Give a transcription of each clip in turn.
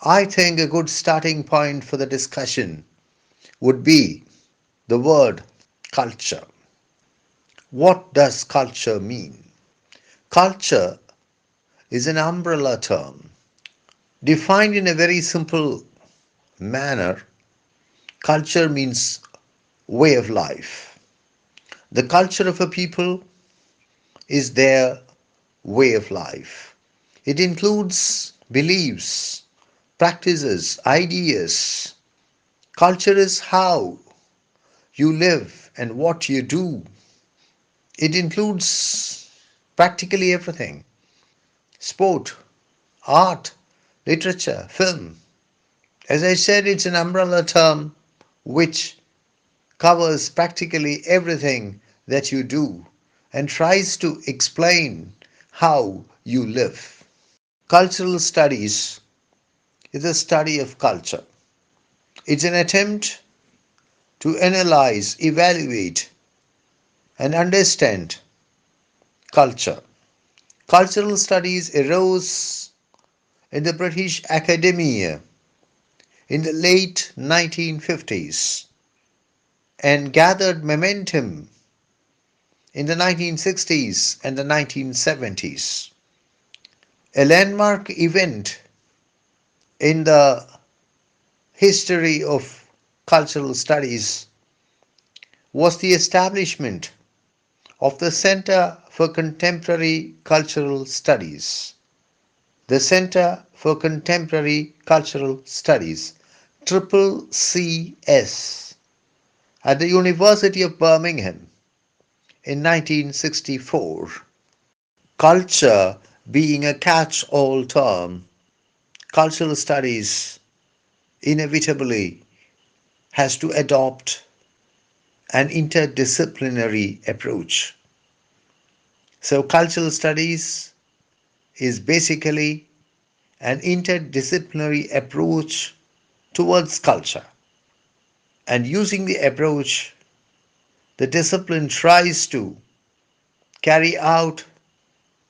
I think a good starting point for the discussion would be the word culture. What does culture mean? Culture is an umbrella term defined in a very simple manner. Culture means way of life. The culture of a people is their way of life. It includes beliefs, practices, ideas. Culture is how you live and what you do. It includes practically everything: sport, art, literature, film. As I said, it's an umbrella term which covers practically everything that you do and tries to explain how you live. Cultural studies is a study of culture. It's an attempt to analyze, evaluate, and understand culture. Cultural studies arose in the British academia in the late 1950s and gathered momentum in the 1960s and the 1970s. A landmark event in the history of cultural studies was the establishment of the Center for Contemporary Cultural Studies. The Center for Contemporary Cultural Studies, Triple CS, at the University of Birmingham in 1964. Culture being a catch all term, cultural studies inevitably has to adopt an interdisciplinary approach. So, cultural studies is basically an interdisciplinary approach towards culture. And using the approach, the discipline tries to carry out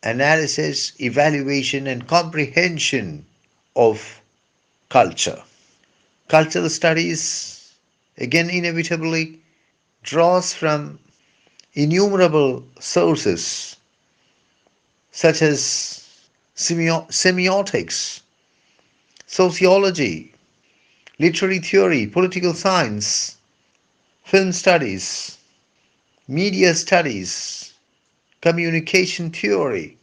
analysis, evaluation, and comprehension of culture. Cultural studies, again, inevitably draws from innumerable sources such as semiotics, sociology, literary theory, political science, film studies, media studies, communication theory.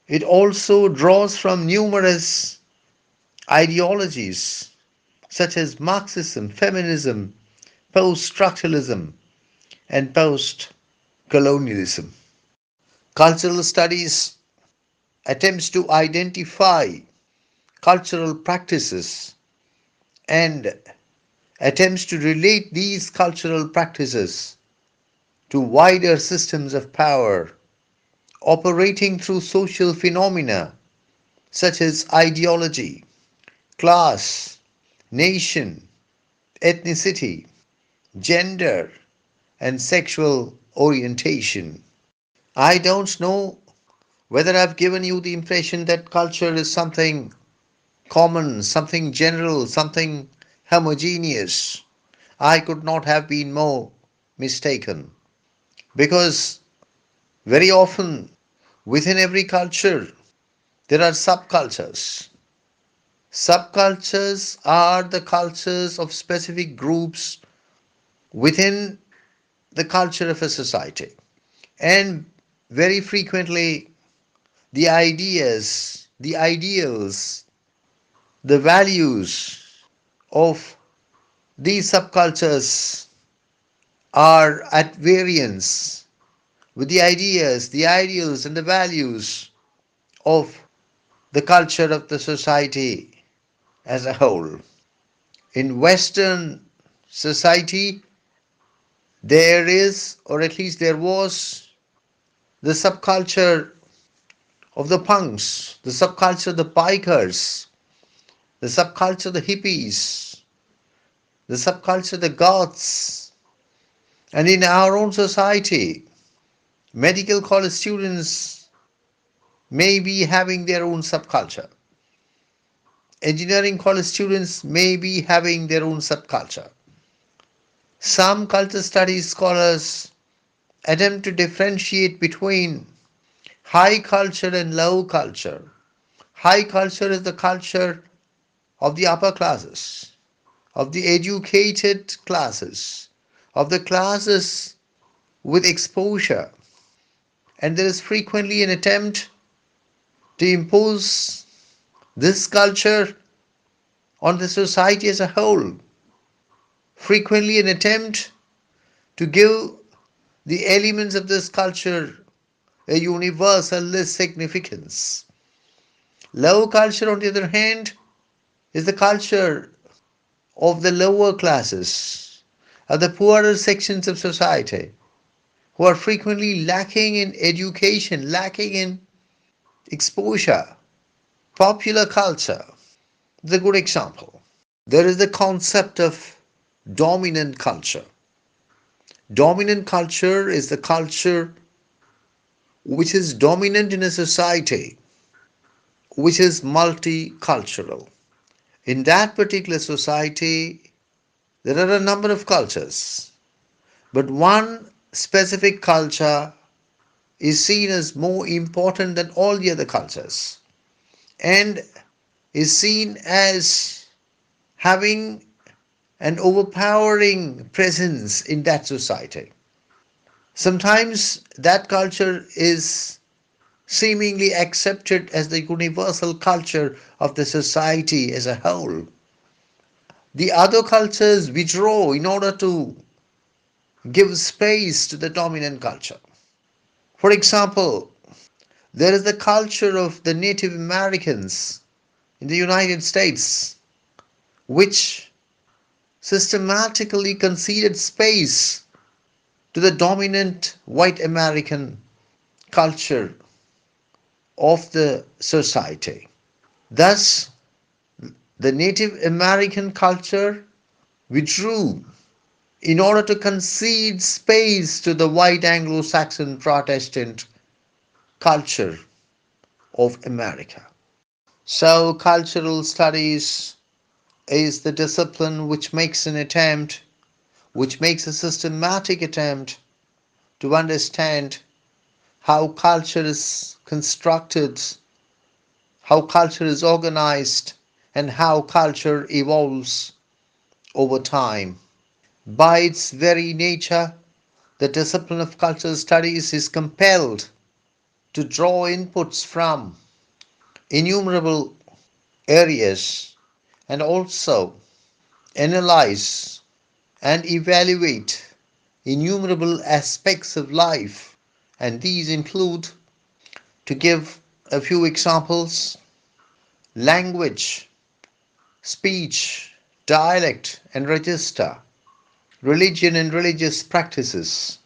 It also draws from numerous ideologies such as Marxism, feminism, post structuralism, and post colonialism. Cultural studies attempts to identify cultural practices and attempts to relate these cultural practices to wider systems of power operating through social phenomena such as ideology, class, nation, ethnicity, gender, and sexual orientation. I don't know whether I've given you the impression that culture is something common, something general, something homogeneous. I could not have been more mistaken because very often within every culture there are subcultures. Subcultures are the cultures of specific groups within the culture of a society. And very frequently, the ideas, the ideals, the values of these subcultures are at variance with the ideas, the ideals, and the values of the culture of the society as a whole. In Western society, there is, or at least there was, the subculture of the punks, the subculture of the bikers, the subculture of the hippies, the subculture of the goths. And in our own society, medical college students may be having their own subculture. Engineering college students may be having their own subculture. Some culture studies scholars attempt to differentiate between high culture and low culture. High culture is the culture of the upper classes, of the educated classes, of the classes with exposure, and there is frequently an attempt to impose this culture on the society as a whole, frequently an attempt to give the elements of this culture a universalist significance. Low culture, on the other hand, is the culture of the lower classes, of the poorer sections of society, who are frequently lacking in education, lacking in exposure. Popular culture is a good example. There is the concept of dominant culture. Dominant culture is the culture which is dominant in a society which is multicultural. In that particular society, there are a number of cultures, but one specific culture is seen as more important than all the other cultures and is seen as having an overpowering presence in that society. Sometimes that culture is seemingly accepted as the universal culture of the society as a whole. The other cultures withdraw in order to give space to the dominant culture. For example, there is the culture of the Native Americans in the United States, which systematically conceded space to the dominant white American culture of the society. Thus, the Native American culture withdrew in order to concede space to the white Anglo Saxon Protestant culture of America. So, cultural studies is the discipline which makes a systematic attempt to understand how culture is constructed, how culture is organized, and how culture evolves over time. By its very nature, the discipline of cultural studies is compelled to draw inputs from innumerable areas and also analyze and evaluate innumerable aspects of life. And these include, to give a few examples, language, speech, dialect and register, religion and religious practices,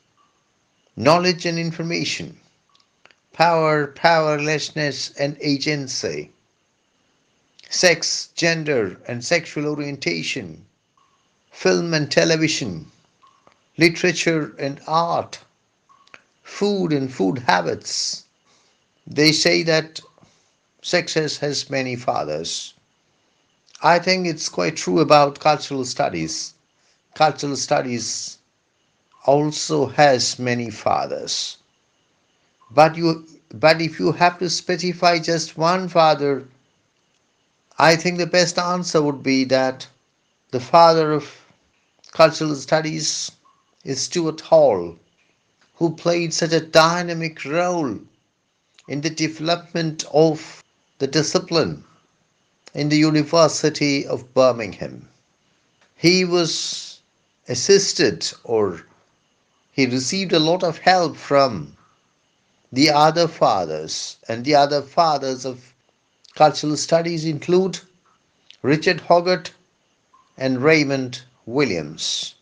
knowledge and information, power, powerlessness and agency, sex, gender and sexual orientation, film and television, literature and art, food and food habits. They say that success has many fathers. I think it's quite true about cultural studies. Cultural studies also has many fathers. But if you have to specify just one father, I think the best answer would be that the father of cultural studies is Stuart Hall, who played such a dynamic role in the development of the discipline in the University of Birmingham. He was assisted or he received a lot of help from the other fathers, and the other fathers of cultural studies include Richard Hoggart and Raymond Williams.